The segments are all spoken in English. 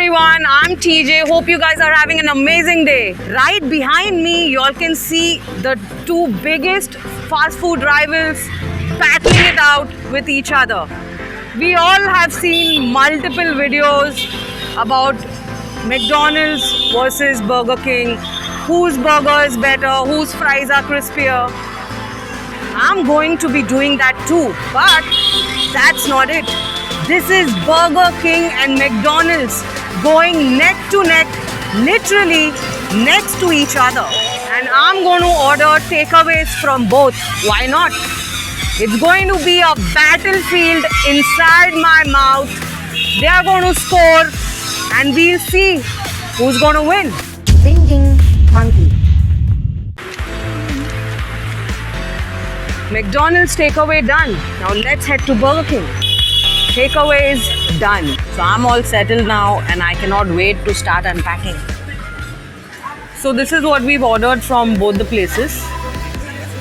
everyone, I'm TJ. Hope you guys are having an amazing day. Right behind me, y'all can see the two biggest fast food rivals battling it out with each other. We all have seen multiple videos about McDonald's versus Burger King. Whose burger is better, whose fries are crispier. I'm going to be doing that too, but that's not it. This is Burger King and McDonald's going neck to neck, literally next to each other. And I'm going to order takeaways from both. Why not? It's going to be a battlefield inside my mouth. They are going to score and we'll see who's going to win. Ding ding, monkey. McDonald's takeaway done. Now let's head to Burger King. Takeaway is done. So I'm all settled now and I cannot wait to start unpacking. So this is what we've ordered from both the places.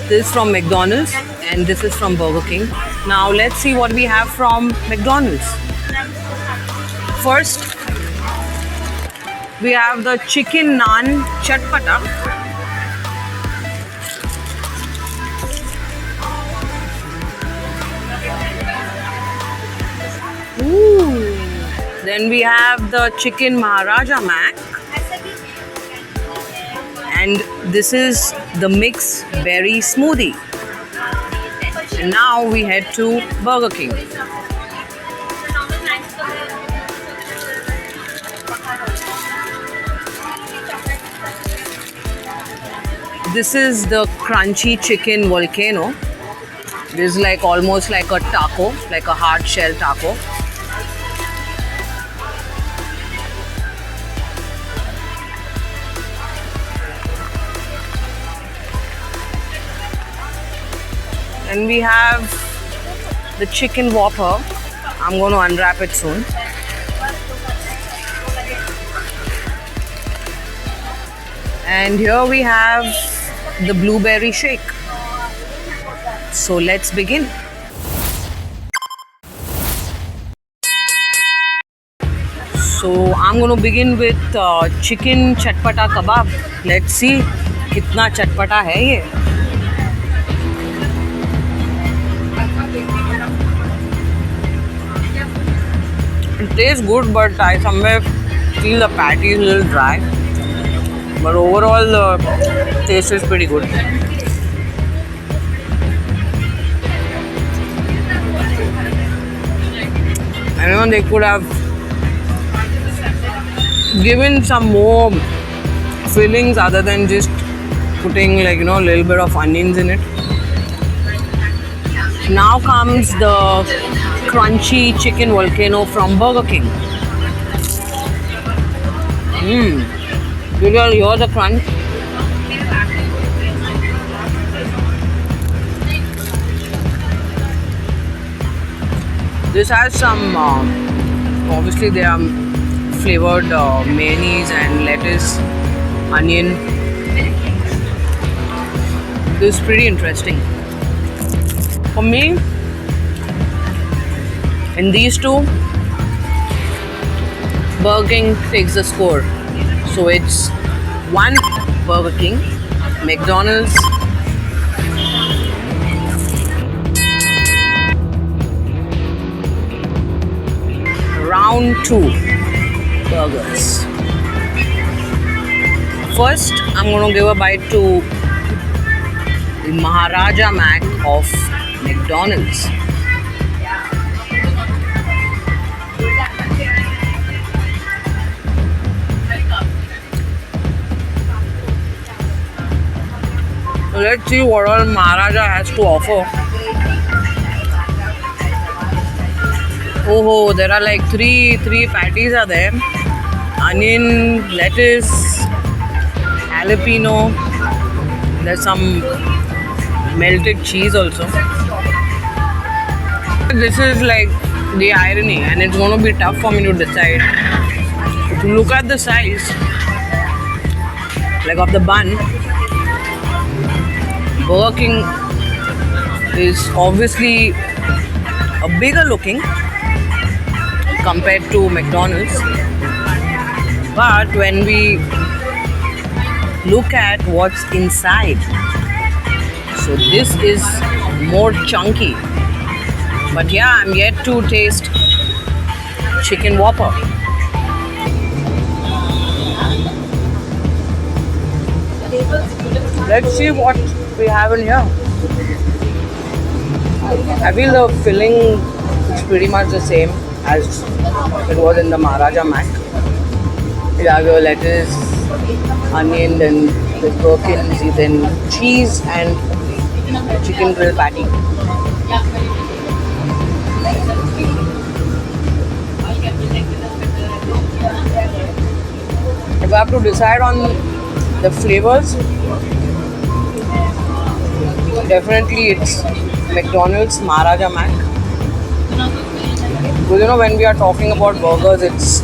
This is from McDonald's and this is from Burger King. Now let's see what we have from McDonald's. First, we have the chicken naan chatpata. Ooh. Then we have the chicken Maharaja Mac. And this is the mix berry smoothie. And now we head to Burger King. This is the crunchy chicken volcano. This is like almost like a taco, like a hard shell taco. And we have the chicken Whopper. I'm going to unwrap it soon. And here we have the blueberry shake. So let's begin. So I'm going to begin with chicken chatpata kebab. Let's see kitna chatpata hai ye. It tastes good, but I somewhere feel the patty is a little dry. But overall, the taste is pretty good. I know they could have given some more fillings other than just putting like, a little bit of onions in it. Now comes the crunchy chicken volcano from Burger King. You can hear the crunch. This has some, obviously they are flavored mayonnaise and lettuce, onion. This is pretty interesting. For me, in these two, Burger King takes the score. So it's 1 Burger King, McDonald's. Round 2 burgers. First, I'm going to give a bite to the Maharaja Mac of McDonald's. So let's see what all Maharaja has to offer. Oh, there are like three patties are there. Onion, lettuce, jalapeno. There's some melted cheese also. This is like the irony, and it's going to be tough for me to decide. If you look at the size, like of the bun, Burger King is obviously a bigger looking compared to McDonald's. But when we look at what's inside, so this is more chunky. But yeah, I'm yet to taste chicken Whopper. Let's see what we have in here. I feel the filling is pretty much the same as it was in the Maharaja Mac. You have your lettuce, onion, then the gherkins, then cheese and chicken grill patty. If I have to decide on the flavors, definitely it's McDonald's Maharaja Mac. Because you know, when we are talking about burgers, it's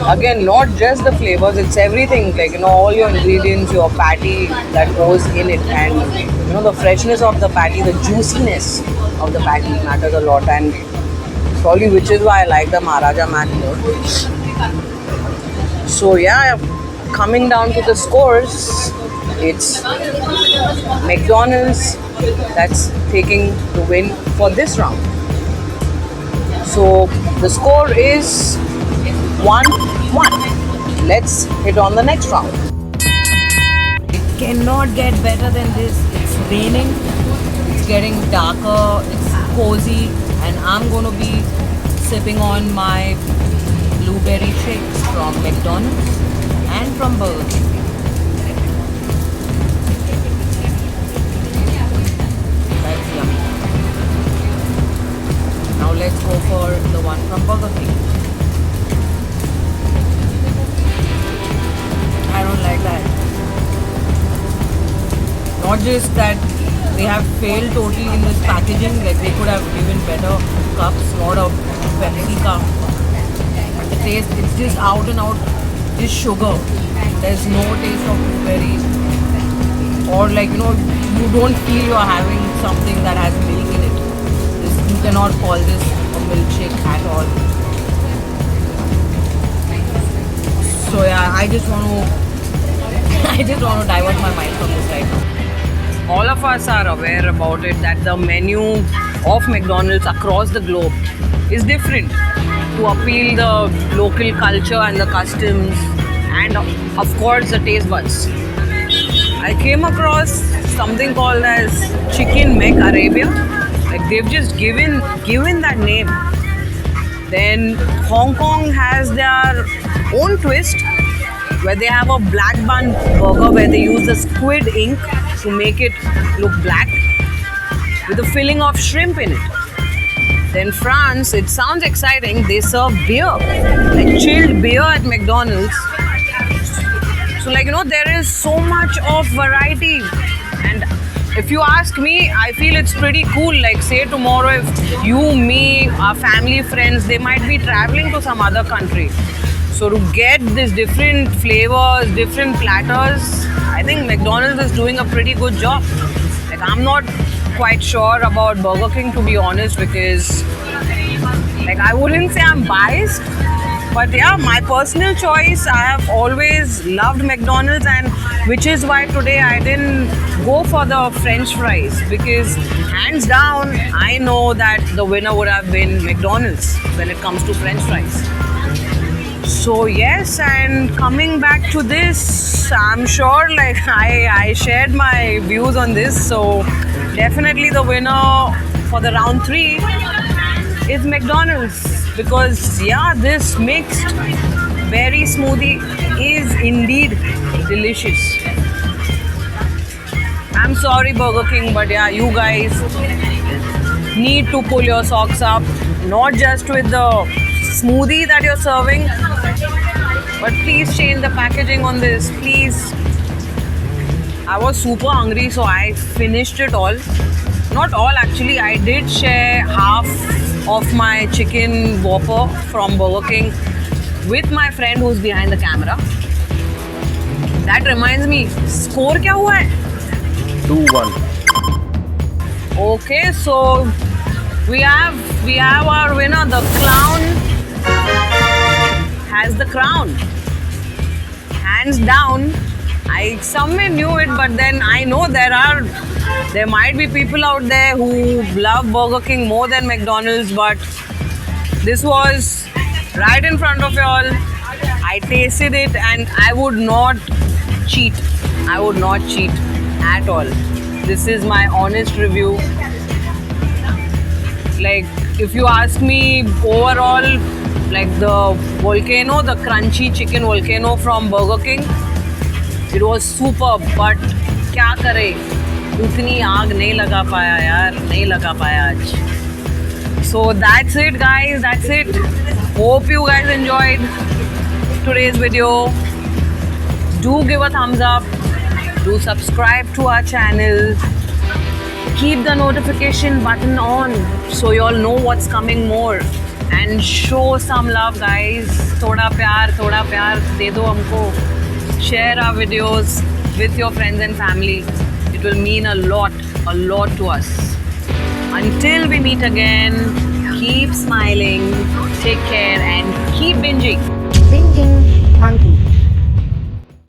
again not just the flavors, it's everything, like you know, all your ingredients, your patty that goes in it, and you know, the freshness of the patty, the juiciness of the patty matters a lot, and probably which is why I like the Maharaja Mac more. So yeah, coming down to the scores, it's McDonald's that's taking the win for this round. So the score is 1-1. Let's hit on the next round. It cannot get better than this. It's raining, it's getting darker, it's cozy, and I'm going to be sipping on my blueberry shakes from McDonald's and from Burger King. That's yummy. Now let's go for the one from Burger King. I don't like that. Not just that they have failed totally in this packaging, like they could have given better cups, not a Pepsi cup. But the taste, it's just out and out, just sugar. There's no taste of blueberry. Or like, you know, you don't feel you're having something that has milk in it. You cannot call this a milkshake at all. So yeah, I just want to divert my mind from this right now. All of us are aware about it that the menu of McDonald's across the globe is different to appeal the local culture and the customs and of course the taste buds. I came across something called as Chicken Mac Arabia. Like they've just given that name. Then Hong Kong has their own twist where they have a black bun burger where they use the squid ink to make it look black with a filling of shrimp in it. Then France, it sounds exciting, they serve beer, like chilled beer at McDonald's. So like, you know, there is so much of variety, and if you ask me, I feel it's pretty cool. Like say tomorrow if you, me, our family, friends, they might be traveling to some other country. So to get these different flavors, different platters, I think McDonald's is doing a pretty good job. Like I'm not quite sure about Burger King, to be honest, because like I wouldn't say I'm biased, but yeah, my personal choice, I have always loved McDonald's, and which is why today I didn't go for the French fries, because hands down I know that the winner would have been McDonald's when it comes to French fries. So yes, and coming back to this, I'm sure like I shared my views on this, so definitely the winner for the round 3 is McDonald's, because yeah, this mixed berry smoothie is indeed delicious. I'm sorry Burger King, but yeah, you guys need to pull your socks up, not just with the smoothie that you're serving, but please change the packaging on this, please. I was super hungry, so I finished it all. Not all actually, I did share half of my chicken Whopper from Burger King with my friend who's behind the camera. That reminds me, score क्या हुआ है? 2-1. Okay, so we have our winner. The clown has the crown. hands down, I somewhere knew it, but then I know there might be people out there who love Burger King more than McDonald's, but this was right in front of y'all. I tasted it and I would not cheat. I would not cheat at all. This is my honest review. Like, if you ask me overall, like the volcano, the crunchy chicken volcano from Burger King, it was superb. But क्या करे, उतनी आग नहीं लगा पाया यार, नहीं लगा पाया आज. So that's it, guys. That's it. Hope you guys enjoyed today's video. Do give a thumbs up. Do subscribe to our channel. Keep the notification button on so you all know what's coming more. And show some love, guys. थोड़ा प्यार दे दो हमको. Share our videos with your friends and family. It will mean a lot to us. Until we meet again, keep smiling, take care, and keep binging. Binging Monkey.